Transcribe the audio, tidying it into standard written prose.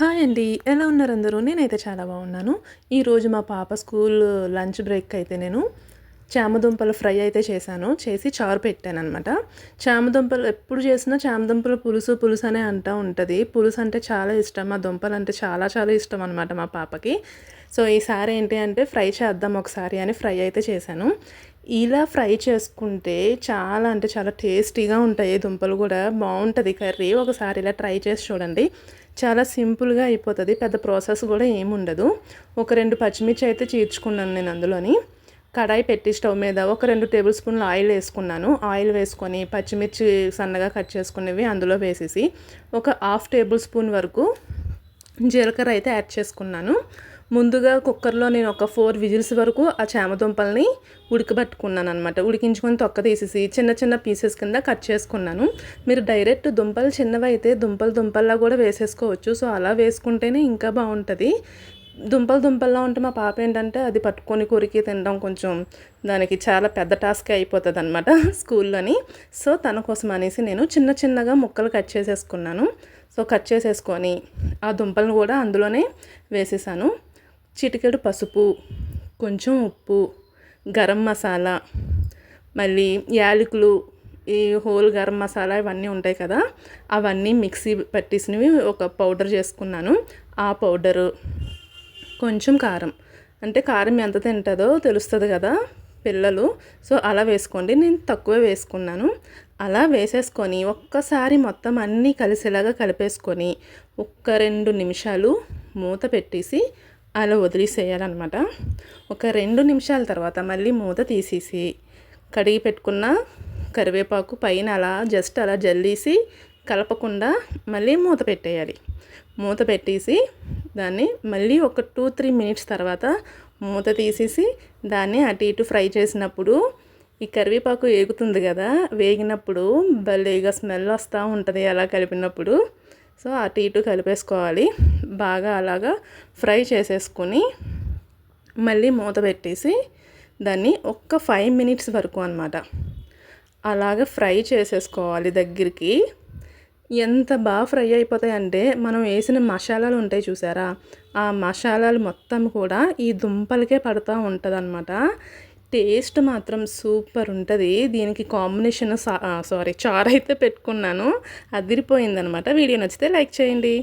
Hi అండి. ఎలా ఉన్నారు అందరూ? నేనైతే చాలా బాగున్నాను. ఈరోజు మా పాప స్కూల్ లంచ్ బ్రేక్ అయితే నేను చామదుంపల ఫ్రై అయితే చేశాను. చేసి చారు పెట్టాననమాట. చామదుంపలు ఎప్పుడు చేసినా చామదుంపల పులుసు పులుసు అనే అంటూ ఉంటుంది. పులుసు అంటే చాలా ఇష్టం. ఆ దుంపలు అంటే చాలా చాలా ఇష్టం అనమాట మా పాపకి. సో ఈసారి ఏంటి అంటే ఫ్రై చేద్దాం ఒకసారి అని ఫ్రై అయితే చేశాను. ఇలా ఫ్రై చేసుకుంటే చాలా అంటే చాలా టేస్టీగా ఉంటాయి. దుంపలు కూడా బాగుంటుంది కర్రీ. ఒకసారి ఇలా ట్రై చేసి చూడండి. చాలా సింపుల్గా అయిపోతుంది. పెద్ద ప్రాసెస్ కూడా ఏముండదు. ఒక 2 పచ్చిమిర్చి అయితే చీల్చుకున్నాను నేను అందులోని. కడాయి పెట్టి స్టవ్ మీద ఒక 2 టేబుల్ స్పూన్లు ఆయిల్ వేసుకున్నాను. ఆయిల్ వేసుకొని పచ్చిమిర్చి సన్నగా కట్ చేసుకునేవి అందులో వేసేసి ఒక 1/2 టేబుల్ స్పూన్ వరకు జీలకర్ర అయితే యాడ్ చేసుకున్నాను. ముందుగా కుక్కర్లో నేను ఒక 4 విజిల్స్ వరకు ఆ చామదుంపల్ని ఉడకబెట్టుకున్నాను అనమాట. ఉడికించుకొని తొక్క తీసేసి చిన్న చిన్న పీసెస్ కింద కట్ చేసుకున్నాను. మీరు డైరెక్ట్ దుంపలు చిన్నవి అయితే దుంపల్లా కూడా వేసేసుకోవచ్చు. సో అలా వేసుకుంటేనే ఇంకా బాగుంటుంది. దుంపల్లా ఉంటే మా పాప ఏంటంటే అది పట్టుకొని కొరికి తినడం కొంచెం దానికి చాలా పెద్ద టాస్క్ అయిపోతుంది అనమాట స్కూల్లోని. సో తన కోసం అనేసి నేను చిన్నగా ముక్కలు కట్ చేసేసుకున్నాను. సో కట్ చేసేసుకొని ఆ దుంపలను కూడా అందులోనే వేసేసాను. చిటికెడు పసుపు, కొంచెం ఉప్పు, గరం మసాలా, మళ్ళీ యాలకులు, ఈ హోల్ గరం మసాలా ఇవన్నీ ఉంటాయి కదా, అవన్నీ మిక్సీ పట్టేసినవి ఒక పౌడర్ చేసుకున్నాను. ఆ పౌడరు, కొంచెం కారం, అంటే కారం ఎంత తింటుందో తెలుస్తుంది కదా పిల్లలు. సో అలా వేసుకోండి. నేను తక్కువ వేసుకున్నాను. అలా వేసేసుకొని ఒక్కసారి మొత్తం అన్నీ కలిసేలాగా కలిపేసుకొని ఒక్క 2 నిమిషాలు మూత పెట్టేసి అలా వదిలేసేయాలన్నమాట. ఒక 2 నిమిషాల తర్వాత మళ్ళీ మూత తీసేసి కడిగి పెట్టుకున్న కరివేపాకు పైన అలా జస్ట్ అలా జల్లేసి కలపకుండా మళ్ళీ మూత పెట్టేయాలి. మూత పెట్టేసి దాన్ని మళ్ళీ ఒక 2-3 మినిట్స్ తర్వాత మూత తీసేసి దాన్ని అటు ఇటు ఫ్రై చేసినప్పుడు ఈ కరివేపాకు వేగుతుంది కదా, వేగినప్పుడు భలేగా స్మెల్ వస్తూ ఉంటుంది అలా కలిపినప్పుడు. సో అటు ఇటు కలిపేసుకోవాలి. బాగా అలాగా ఫ్రై చేసేసుకొని మళ్ళీ మూత పెట్టేసి దాన్ని ఒక్క 5 మినిట్స్ వరకు అనమాట అలాగ ఫ్రై చేసేసుకోవాలి దగ్గరికి. ఎంత బాగా ఫ్రై అయిపోతాయంటే మనం వేసిన మసాలాలు ఉంటాయి చూసారా, ఆ మసాలాలు మొత్తం కూడా ఈ దుంపలకే పడుతూ ఉంటుంది అనమాట. టేస్ట్ మాత్రం సూపర్ ఉంటుంది. దీనికి కాంబినేషన్ చారు అయితే పెట్టుకున్నాను, అదిరిపోయిందనమాట. వీడియో నచ్చితే లైక్ చేయండి.